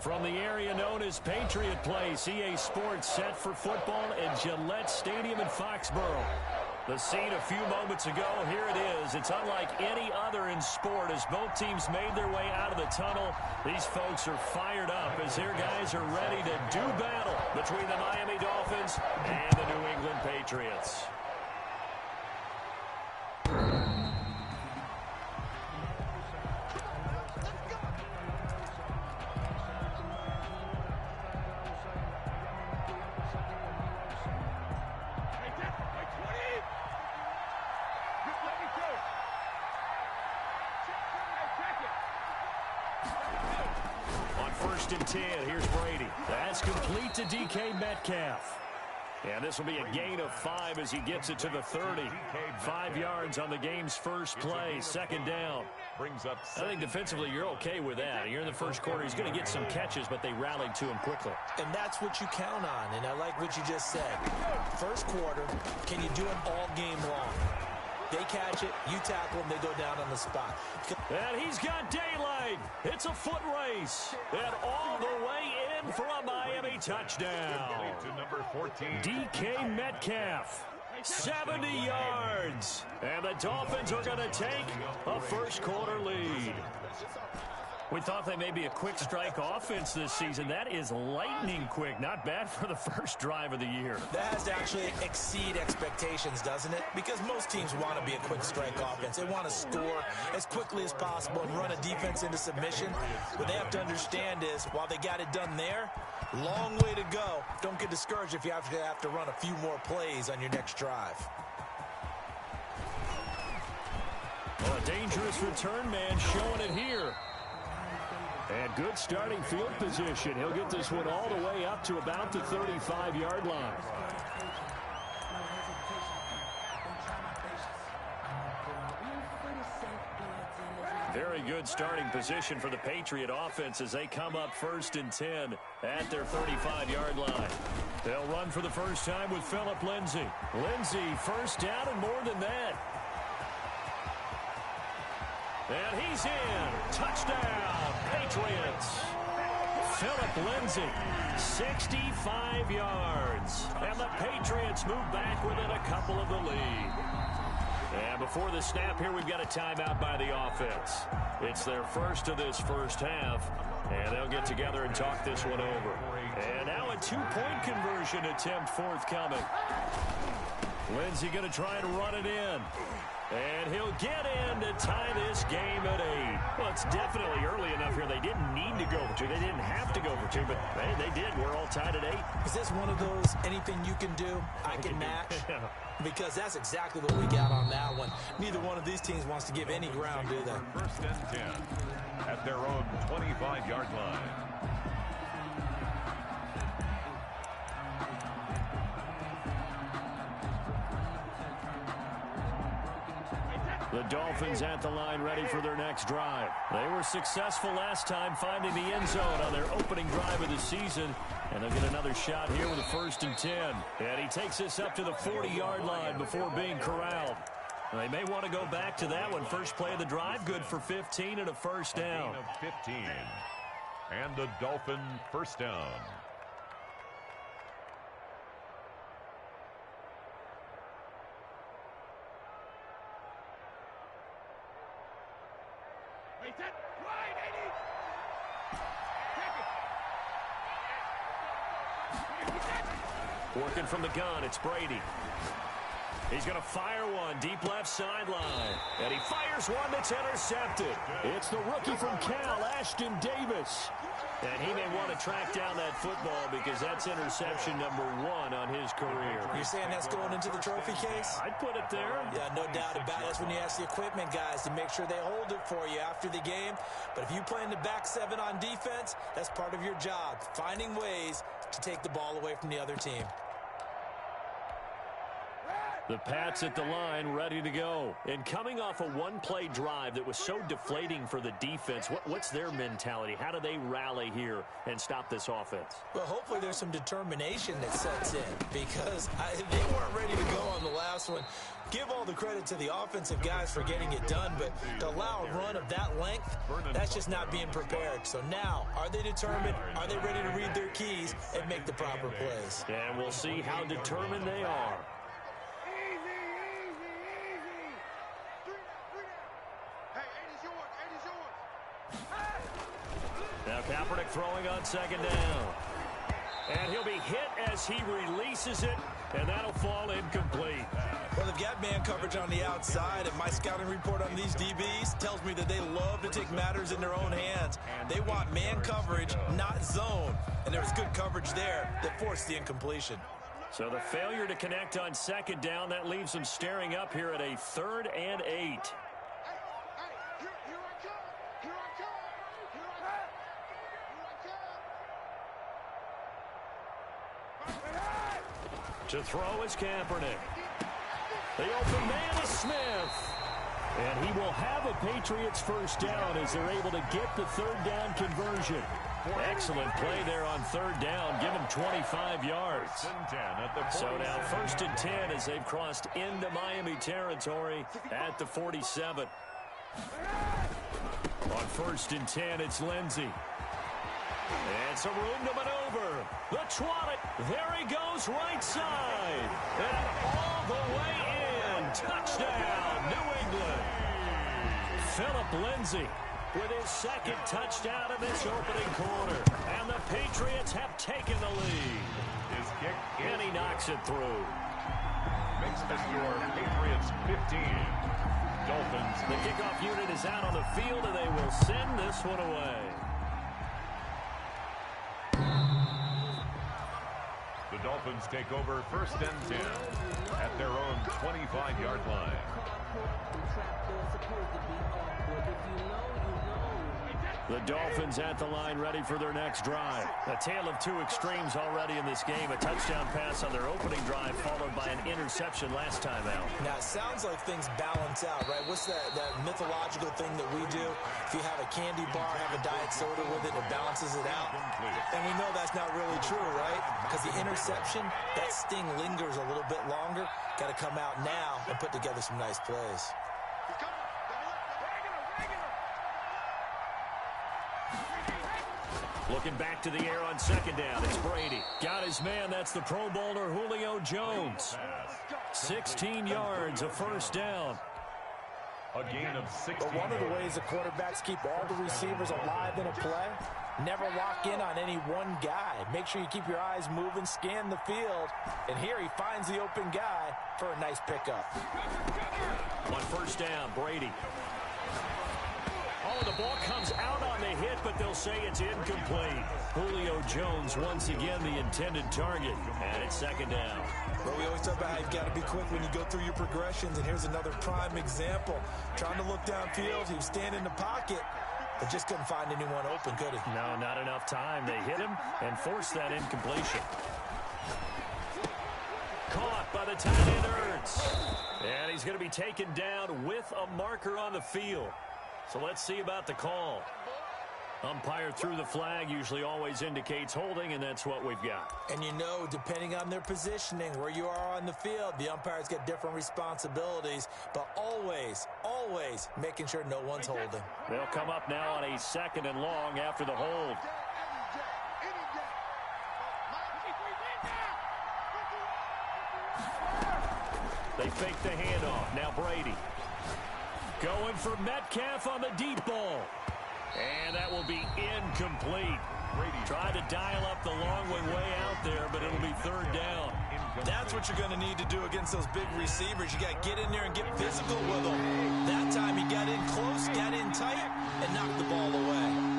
From the area known as Patriot Place, EA Sports set for football at Gillette Stadium in Foxborough. The scene a few moments ago, here it is. It's unlike any other in sport as both teams made their way out of the tunnel. These folks are fired up as their guys are ready to do battle between the Miami Dolphins and the New England Patriots. And 10. Here's Brady. That's complete to DK Metcalf. And this will be a gain of 5 as he gets it to the 30. 5 yards on the game's first play. Second down. I think defensively you're okay with that. You're in the first quarter. He's going to get some catches, but they rallied to him quickly. And that's what you count on. And I like what you just said. First quarter, can you do it all game long? They catch it, you tackle them, they go down on the spot. And he's got daylight. It's a foot race. And all the way in for a Miami touchdown. To number 14. DK Metcalf, 70 yards. And the Dolphins are going to take a first quarter lead. We thought they may be a quick strike offense this season. That is lightning quick. Not bad for the first drive of the year. That has to actually exceed expectations, doesn't it? Because most teams want to be a quick strike offense. They want to score as quickly as possible and run a defense into submission. What they have to understand is, while they got it done there, long way to go. Don't get discouraged if you have to run a few more plays on your next drive. Well, a dangerous return man showing it here. And good starting field position. He'll get this one all the way up to about the 35-yard line. Very good starting position for the Patriot offense as they come up 1st and 10 at their 35-yard line. They'll run for the first time with Phillip Lindsay. Lindsay, first down and more than that. And he's in. Touchdown, Patriots. Phillip Lindsay, 65 yards. And the Patriots move back within a couple of the lead. And before the snap here, we've got a timeout by the offense. It's their first of this first half. And they'll get together and talk this one over. And now a two-point conversion attempt forthcoming. Lindsay going to try and run it in. And he'll get in to tie this game at 8. Well, it's definitely early enough here. They didn't need to go for 2. They didn't have to go for 2, but hey, they did. We're all tied at 8. Is this one of those anything you can do, I can match? Because that's exactly what we got on that one. Neither one of these teams wants to give any ground, do they? 1st and 10 at their own 25-yard line. The Dolphins at the line ready for their next drive. They were successful last time finding the end zone on their opening drive of the season. And they'll get another shot here with a 1st and 10. And he takes this up to the 40-yard line before being corralled. They may want to go back to that one. First play of the drive, good for 15 and a first down. A gain of 15. And a Dolphin first down. Working from the gun, it's Brady. He's going to fire one deep left sideline. And he fires one that's intercepted. It's the rookie from Cal, Ashton Davis. And he may want to track down that football because that's interception number 1 on his career. You're saying that's going into the trophy case? I'd put it there. Yeah, no doubt about it. That's when you ask the equipment guys to make sure they hold it for you after the game. But if you play in the back 7 on defense, that's part of your job, finding ways to take the ball away from the other team. The Pats at the line, ready to go. And coming off a one-play drive that was so deflating for the defense, what's their mentality? How do they rally here and stop this offense? Well, hopefully there's some determination that sets in because they weren't ready to go on the last one. Give all the credit to the offensive guys for getting it done, but to allow a run of that length, that's just not being prepared. So now, are they determined? Are they ready to read their keys and make the proper plays? And we'll see how determined they are. Now Kaepernick throwing on second down. And he'll be hit as he releases it, and that'll fall incomplete. Well, they've got man coverage on the outside, and my scouting report on these DBs tells me that they love to take matters in their own hands. They want man coverage, not zone. And there was good coverage there that forced the incompletion. So the failure to connect on second down, that leaves them staring up here at a 3rd and 8. To throw is Kaepernick. The open man is Smith. And he will have a Patriots first down as they're able to get the 3rd down conversion. Excellent play there on 3rd down. Give him 25 yards. So now 1st and 10 as they've crossed into Miami territory at the 47. On 1st and 10, it's Lindsey. And some room to maneuver. The twat it. There he goes, right side. And all the way in. Touchdown, New England. Philip Lindsey with his 2nd touchdown in this opening quarter. And the Patriots have taken the lead. His kick, and he knocks it through. Makes the score Patriots 15. Dolphins. The kickoff unit is out on the field, and they will send this one away. The Dolphins take over 1st and 10 at their own 25-yard line. The Dolphins at the line, ready for their next drive. A tale of two extremes already in this game. A touchdown pass on their opening drive, followed by an interception last time out. Now, it sounds like things balance out, right? What's that mythological thing that we do? If you have a candy bar, have a diet soda with it, it balances it out. And we know that's not really true, right? Because the interception, that sting lingers a little bit longer. Got to come out now and put together some nice plays. Looking back to the air on second down, it's Brady. Got his man, that's the Pro Bowler Julio Jones. 16 yards, a first down. A gain of 16. But one of the ways the quarterbacks keep all the receivers alive in a play, never lock in on any one guy. Make sure you keep your eyes moving, scan the field. And here he finds the open guy for a nice pickup. On first down, Brady. Oh, the ball comes out on the hit, but they'll say it's incomplete. Julio Jones once again the intended target, and it's second down. Well, we always talk about how you've got to be quick when you go through your progressions, and here's another prime example. Trying to look downfield, he was standing in the pocket, but just couldn't find anyone open, could he? No, not enough time. They hit him and forced that incompletion. Caught by the tight end, Ertz. And he's going to be taken down with a marker on the field. So let's see about the call. Umpire threw the flag, usually always indicates holding, and that's what we've got. And you know, depending on their positioning, where you are on the field, the umpires get different responsibilities, but always, always making sure no one's holding. They'll come up now on a 2nd and long after the hold. They fake the handoff. Now Brady. Going for Metcalf on the deep ball. And that will be incomplete. Brady tried to dial up the long way out there, but it'll be 3rd down. That's what you're going to need to do against those big receivers. You got to get in there and get physical with them. That time he got in close, got in tight, and knocked the ball away.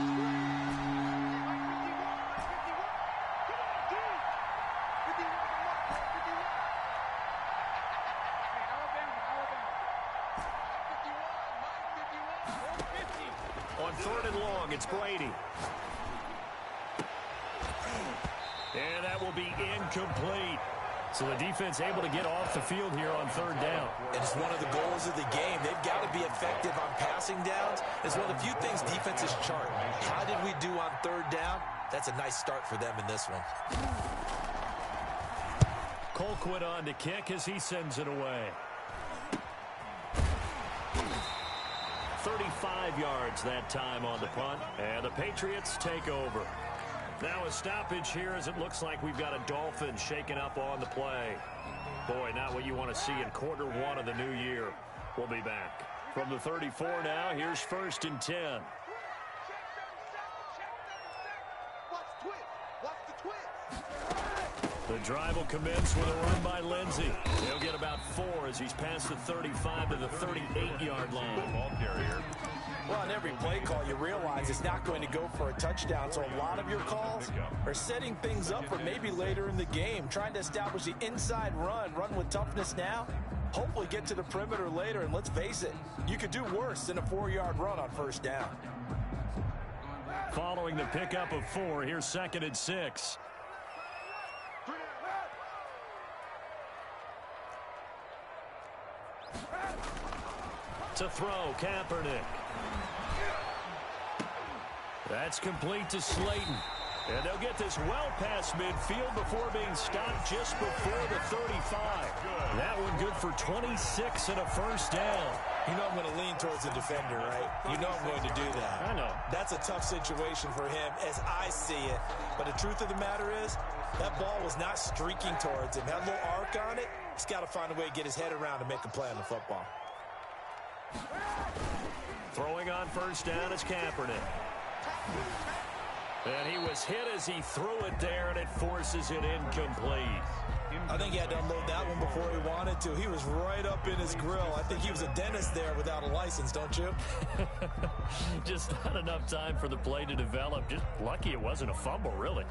On 3rd and long, it's Brady. And that will be incomplete. So the defense able to get off the field here on third down. And it's one of the goals of the game. They've got to be effective on passing downs. It's one of the few things defenses chart. How did we do on third down? That's a nice start for them in this one. Colquitt on to kick as he sends it away. 35 yards that time on the punt, and the Patriots take over. Now a stoppage here as it looks like we've got a Dolphin shaken up on the play. Boy, not what you want to see in quarter one of the new year. We'll be back. From the 34 now, here's 1st and 10. The drive will commence with a run by Lindsey. He'll get about 4 as he's past the 35 to the 38-yard line. Ball carrier. Well, on every play call, you realize it's not going to go for a touchdown, so a lot of your calls are setting things up for maybe later in the game, trying to establish the inside run with toughness now, hopefully get to the perimeter later, and let's face it, you could do worse than a 4-yard run on first down. Following the pickup of 4, here's 2nd and 6. To throw, Kaepernick. That's complete to Slayton. And they'll get this well past midfield before being stopped just before the 35. That one good for 26 and a first down. You know I'm going to lean towards the defender, right? You know I'm going to do that. I know. That's a tough situation for him as I see it. But the truth of the matter is, that ball was not streaking towards him. Had a little arc on it. He's got to find a way to get his head around and make a play on the football. Throwing on first down is Kaepernick. And he was hit as he threw it there, and it forces it incomplete. I think he had to unload that one before he wanted to. He was right up in his grill. I think he was a dentist there without a license, don't you? Just not enough time for the play to develop. Just lucky it wasn't a fumble, really.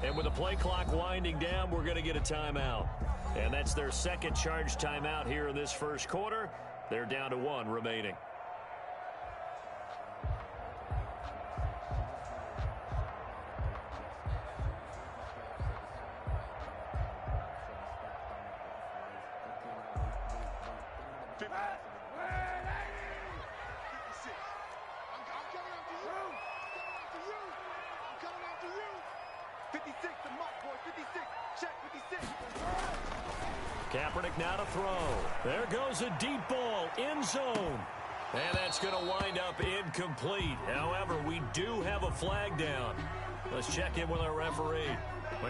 And with the play clock winding down, we're going to get a timeout. And that's their second charge timeout here in this first quarter. They're down to 1 remaining. Kaepernick now to throw. There goes a deep ball, end zone. And that's going to wind up incomplete. However, we do have a flag down. Let's check in with our referee.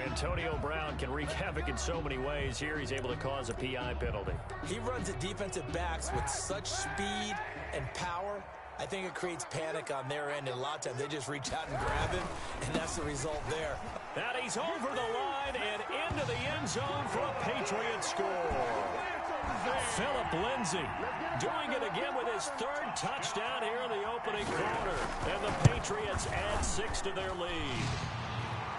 Antonio Brown can wreak havoc in so many ways. Here he's able to cause a PI penalty. He runs at defensive backs with such speed and power. I think it creates panic on their end, and a lot of times they just reach out and grab him, and that's the result there. And he's over the line and into the end zone for a Patriot score. Philip Lindsay doing it again with his 3rd touchdown here in the opening quarter. And the Patriots add 6 to their lead.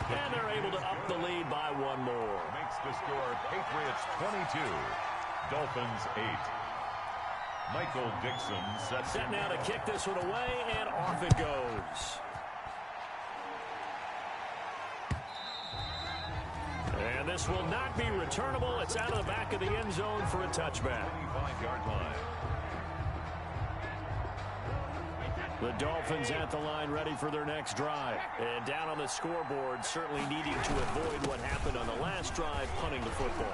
And they're able to up the lead by 1 more. Makes the score Patriots 22, Dolphins 8. Michael Dixon sets Set now to kick this one away, and off it goes. And this will not be returnable. It's out of the back of the end zone for a touchback. 25-yard line. The Dolphins at the line ready for their next drive. And down on the scoreboard, certainly needing to avoid what happened on the last drive, punting the football.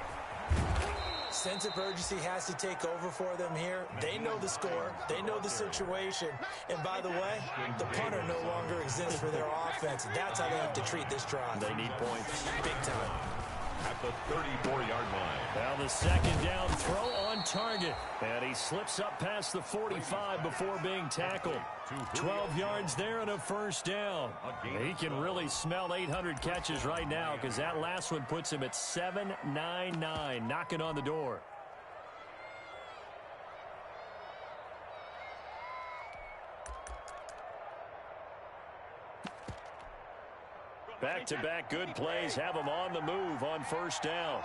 Sense of urgency has to take over for them here. They know the score. They know the situation. And by the way, the punter no longer exists for their offense. That's how they have to treat this drive. They need points. Big time. At the 34-yard line. Now the second down throw on target. And he slips up past the 45 before being tackled. 12 yards there and a first down. He can really smell 800 catches right now because that last one puts him at 799, knocking on the door. Back-to-back good plays have them on the move on first down.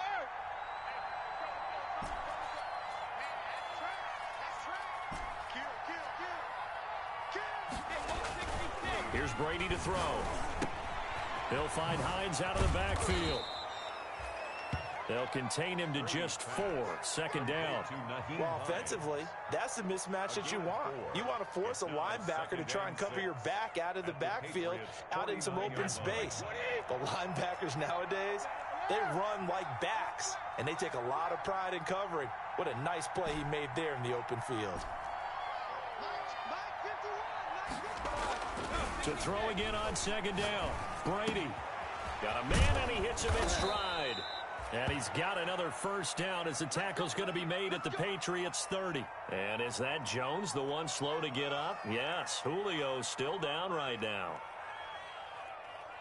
Here's Brady to throw. He'll find Hines out of the backfield. They'll contain him to just 4. Second down. Well, offensively, that's the mismatch that you want. You want to force a linebacker to try and cover your back out of the backfield, out in some open space. But linebackers nowadays, they run like backs, and they take a lot of pride in covering. What a nice play he made there in the open field. To throw again on second down. Brady got a man, and he hits him in stride. And he's got another first down as the tackle's going to be made at the Patriots 30. And is that Jones, the one slow to get up? Yes, Julio's still down right now.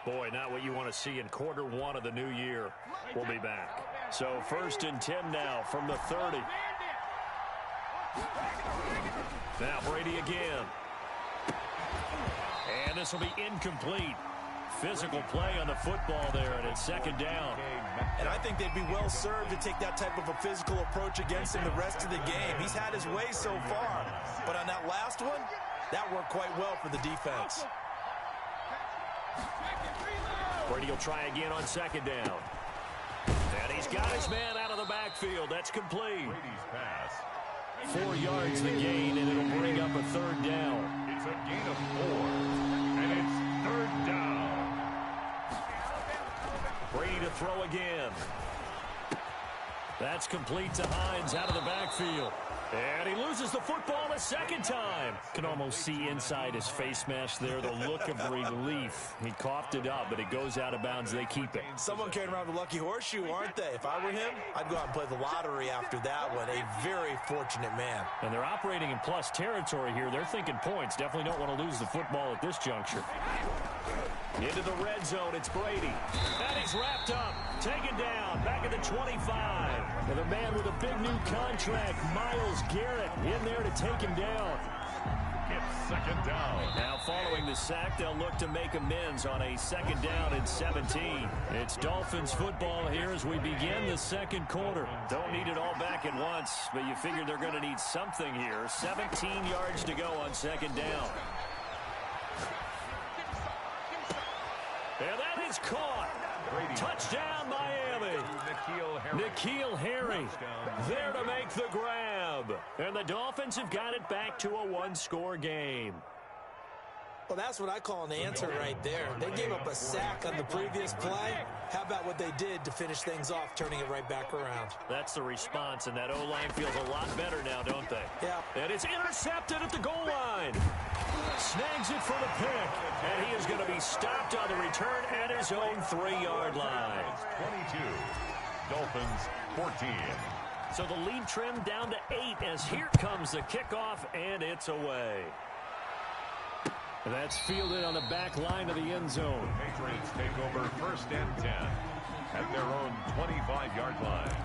Boy, not what you want to see in quarter 1 of the new year. We'll be back. So 1st and 10 now from the 30. Now Brady again. And this will be incomplete. Physical play on the football there, and it's second down. And I think they'd be well served to take that type of a physical approach against him the rest of the game. He's had his way so far, but on that last one, that worked quite well for the defense. Brady will try again on second down. And he's got his man out of the backfield. That's complete. Brady's pass. 4 yards the gain, and it'll bring up a third down. It's a gain of 4, and it's third down. Brady to throw again. That's complete to Hines out of the backfield. And he loses the football a second time. Can almost see inside his face mask there the look of relief. He coughed it up, but it goes out of bounds. They keep it. Someone carrying around the lucky horseshoe, aren't they? If I were him, I'd go out and play the lottery after that one. A very fortunate man. And they're operating in plus territory here. They're thinking points. Definitely don't want to lose the football at this juncture. Into the red zone, it's Brady. And he's wrapped up, taken down, back at the 25. And the man with a big new contract, Myles Garrett, in there to take him down. It's second down. Now following the sack, they'll look to make amends on a second down and 17. It's Dolphins football here as we begin the second quarter. Don't need it all back at once, but you figure they're going to need something here. 17 yards to go on second down. And that is caught. Brady. Touchdown, Miami. N'Keal Harry there to make the grab. And the Dolphins have got it back to a one-score game. Well, that's what I call an answer right there. They gave up a sack on the previous play. How about what they did to finish things off, turning it right back around? That's the response, and that O-line feels a lot better now, don't they? Yeah. And it's intercepted at the goal line. Snags it for the pick, and he is going to be stopped on the return at his own 3-yard line. 22. Dolphins 14. So the lead trimmed down to 8 as here comes the kickoff, and it's away. That's fielded on the back line of the end zone. Patriots take over 1st and 10 at their own 25-yard line.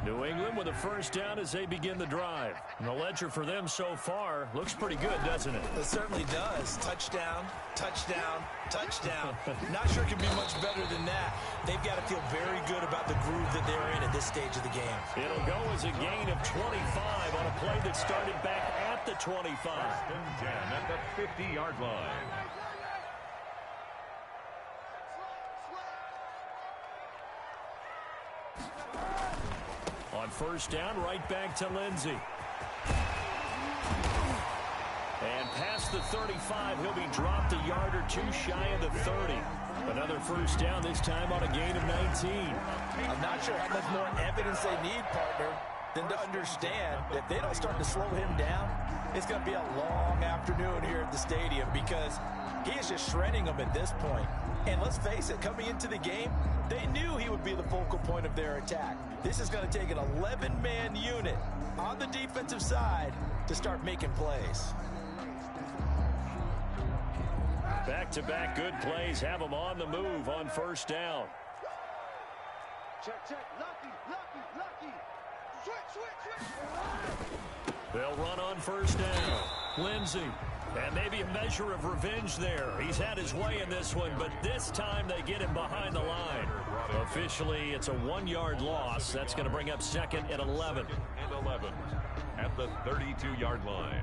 New England with a first down as they begin the drive. And the ledger for them so far looks pretty good, doesn't it? It certainly does. Touchdown, touchdown, touchdown. Not sure it can be much better than that. They've got to feel very good about the groove that they're in at this stage of the game. It'll go as a gain of 25 on a play that started back at the 25. 1st and 10 at the 50-yard line. On first down, right back to Lindsey. And past the 35, he'll be dropped a yard or two shy of the 30. Another first down, this time on a gain of 19. I'm not sure how much more evidence they need, partner, than to understand that if they don't start to slow him down, it's going to be a long afternoon here at the stadium because he is just shredding them at this point. And let's face it, coming into the game, they knew he would be the focal point of their attack. This is going to take an 11-man unit on the defensive side to start making plays. Back-to-back good plays have them on the move on first down. Check, check. Lucky, lucky, lucky. They'll run on first down. Lindsey. And maybe a measure of revenge there. He's had his way in this one, but this time they get him behind the line. Officially, it's a 1-yard loss. That's going to bring up second and 11. And 11 at the 32-yard line.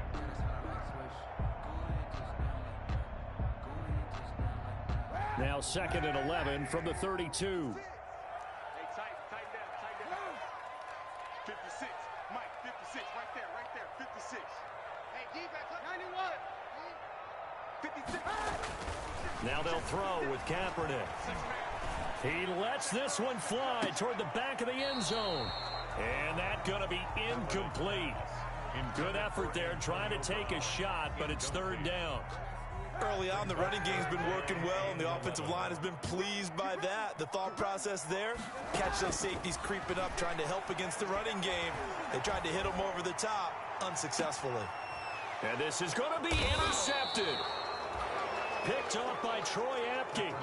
Now second and 11 from the 32. Hey, tight down. 56, Mike, 56, right there, 56. Hey, defense, 91. 56. Now they'll throw with Kaepernick. He lets this one fly toward the back of the end zone. And that's going to be incomplete. Good effort there trying to take a shot, but it's third down. Early on, the running game's been working well, and the offensive line has been pleased by that. The thought process there, catch those safeties creeping up, trying to help against the running game. They tried to hit them over the top, unsuccessfully. And this is going to be intercepted. Picked off by Troy Apke.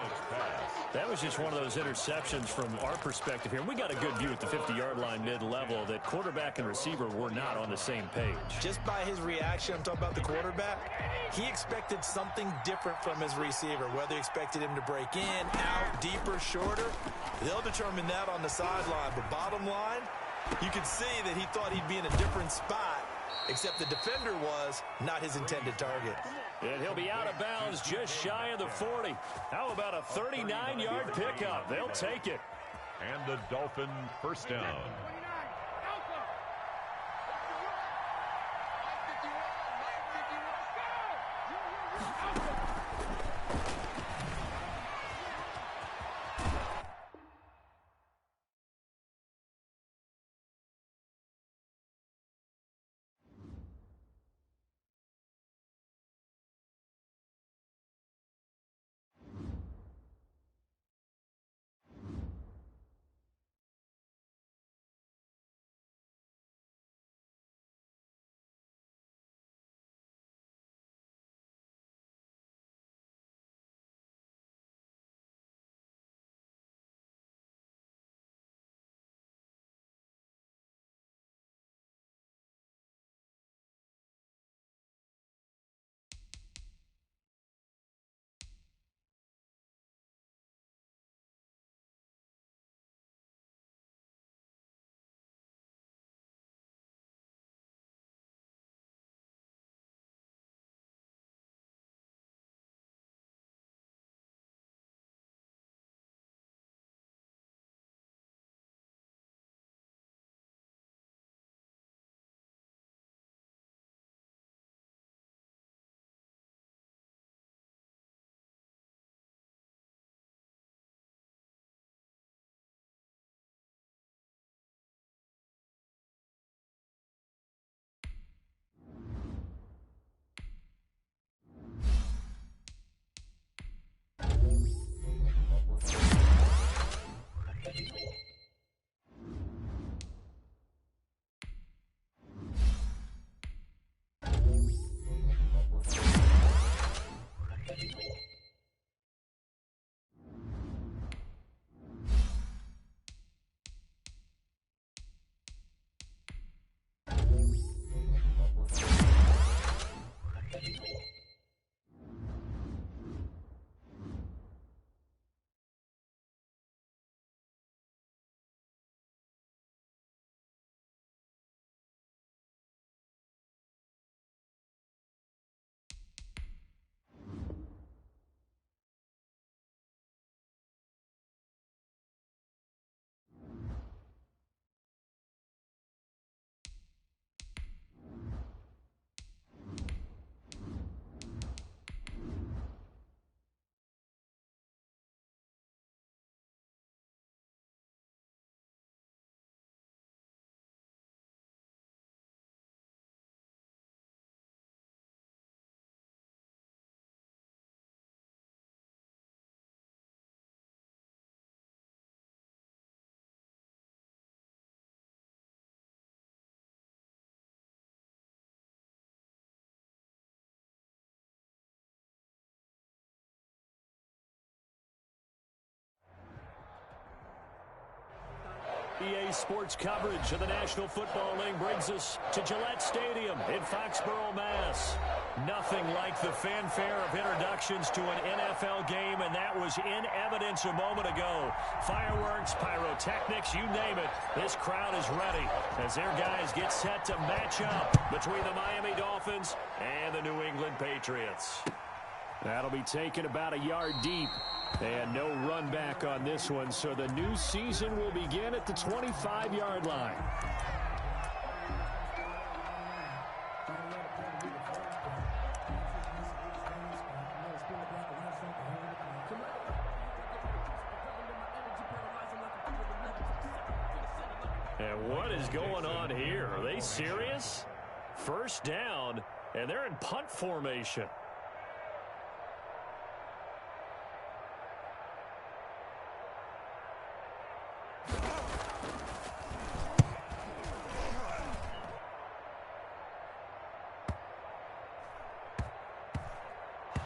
That was just one of those interceptions from our perspective here. We got a good view at the 50-yard line mid-level that quarterback and receiver were not on the same page. Just by his reaction, I'm talking about the quarterback, he expected something different from his receiver, whether he expected him to break in, out, deeper, shorter. They'll determine that on the sideline. But bottom line, you could see that he thought he'd be in a different spot, except the defender was not his intended target. And he'll be out of bounds just shy of the 40. How about a 39-yard pickup? They'll take it. And the Dolphin first down. EA Sports coverage of the National Football League brings us to Gillette Stadium in Foxborough, Mass. Nothing like the fanfare of introductions to an NFL game, and that was in evidence a moment ago. Fireworks, pyrotechnics, you name it. This crowd is ready as their guys get set to match up between the Miami Dolphins and the New England Patriots. That'll be taken about a yard deep. And no run back on this one, so the new season will begin at the 25-yard line. And what is going on here? Are they serious? First down, and they're in punt formation.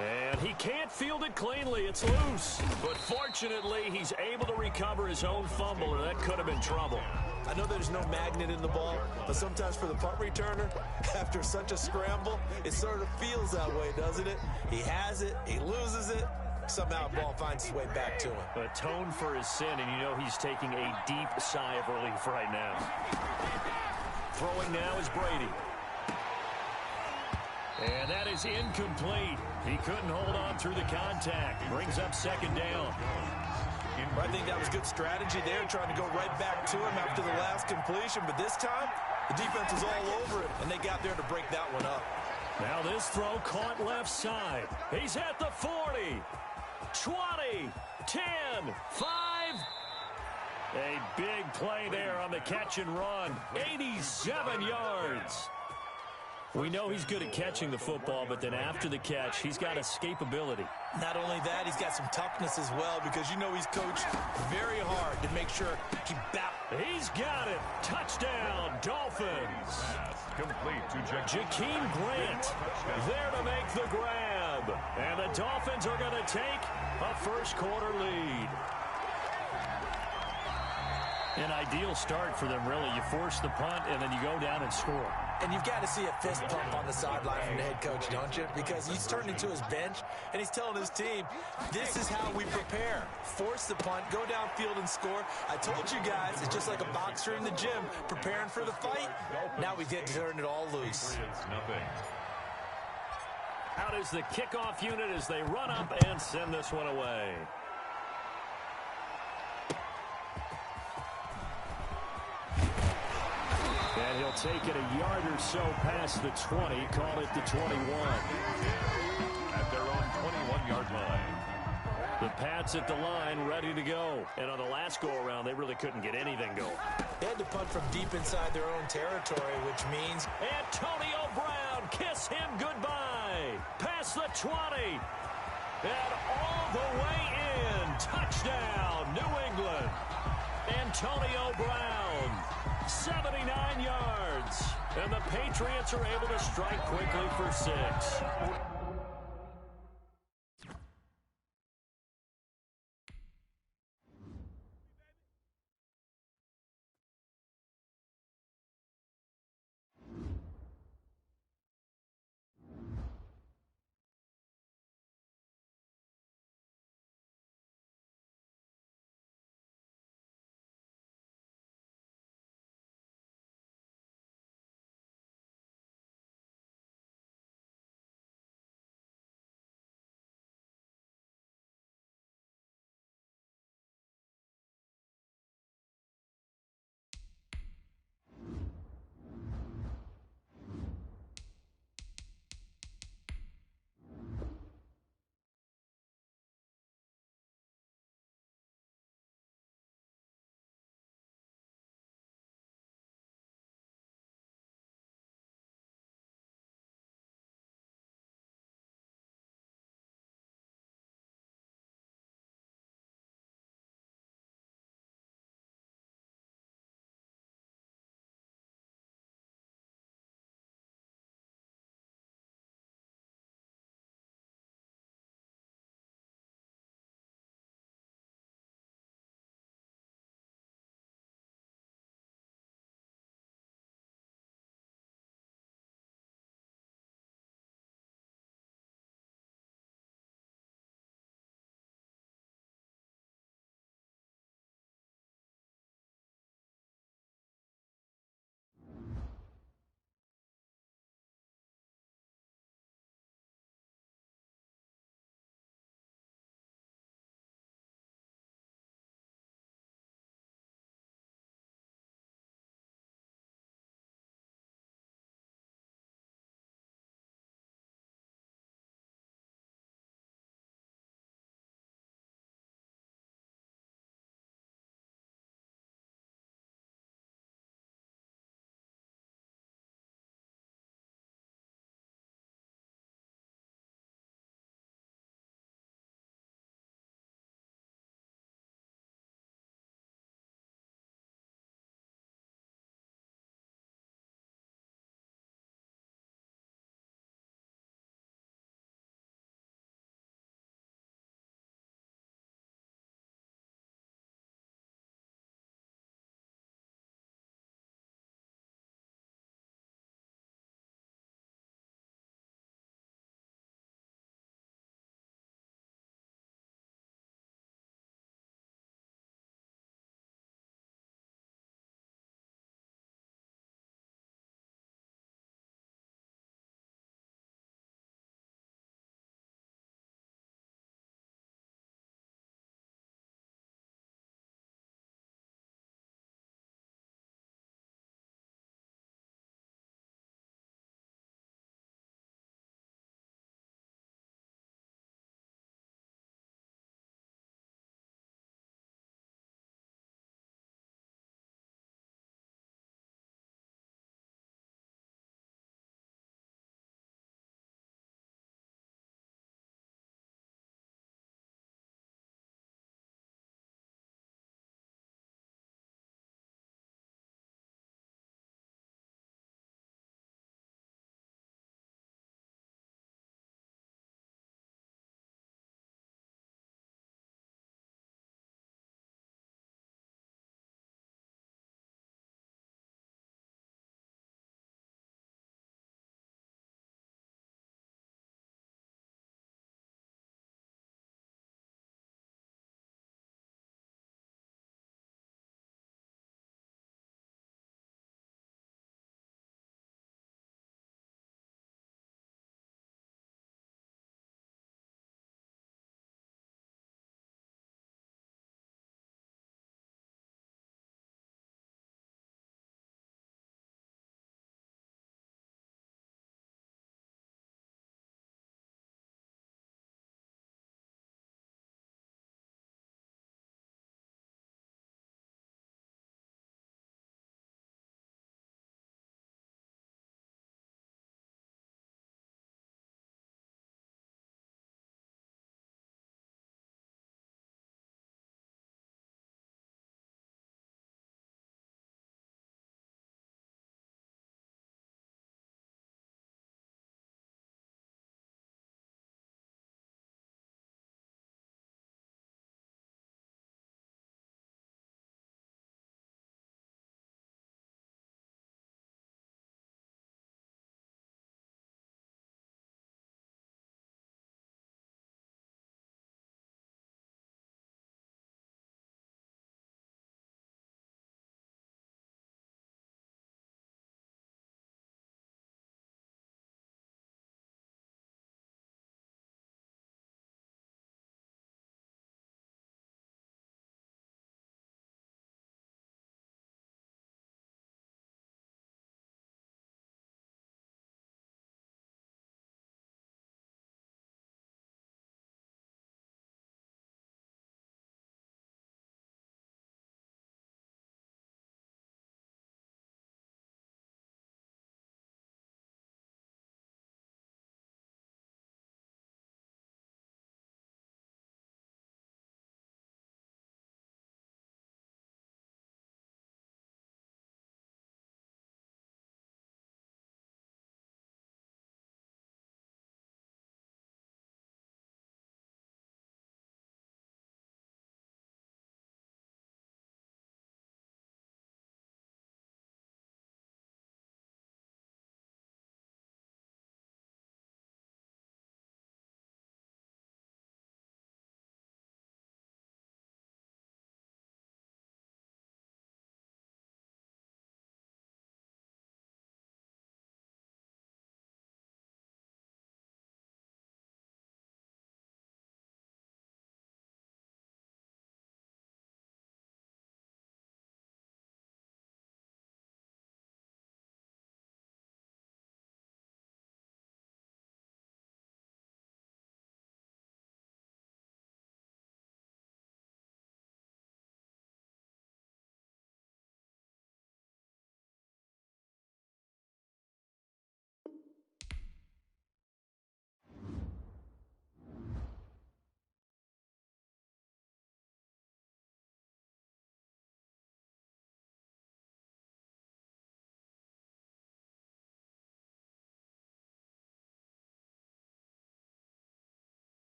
And he can't field it cleanly. It's loose. But fortunately, he's able to recover his own fumble, or that could have been trouble. I know there's no magnet in the ball, but sometimes for the punt returner, after such a scramble, it sort of feels that way, doesn't it? He has it, he loses it, somehow the ball finds its way back to him. Atone for his sin, and you know he's taking a deep sigh of relief right now. Throwing now is Brady. And that is incomplete. He couldn't hold on through the contact. Brings up second down. I think that was good strategy there, trying to go right back to him after the last completion. But this time, the defense was all over him, and they got there to break that one up. Now this throw caught left side. He's at the 40, 20, 10, 5. A big play there on the catch and run. 87 yards. We know he's good at catching the football, but then after the catch, he's got escapability. Not only that, he's got some toughness as well, because you know he's coached very hard to make sure he He's got it. Touchdown, Dolphins. Complete to Jakeem Grant there to make the grab. And the Dolphins are going to take a first quarter lead. An ideal start for them, really. You force the punt, and then you go down and score. And you've got to see a fist pump on the sideline from the head coach, don't you? Because he's turned into his bench, and he's telling his team, this is how we prepare. Force the punt, go downfield and score. I told you guys, it's just like a boxer in the gym preparing for the fight. Now we get to turn it all loose. Out is the kickoff unit as they run up and send this one away. And he'll take it a yard or so past the 20, call it the 21. At their own 21-yard line. The Pats at the line, ready to go. And on the last go-around, they really couldn't get anything going. They had to punt from deep inside their own territory, which means Antonio Brown, kiss him goodbye. Past the 20. And all the way in. Touchdown, New England. Antonio Brown, 79 yards. And the Patriots are able to strike quickly for 6.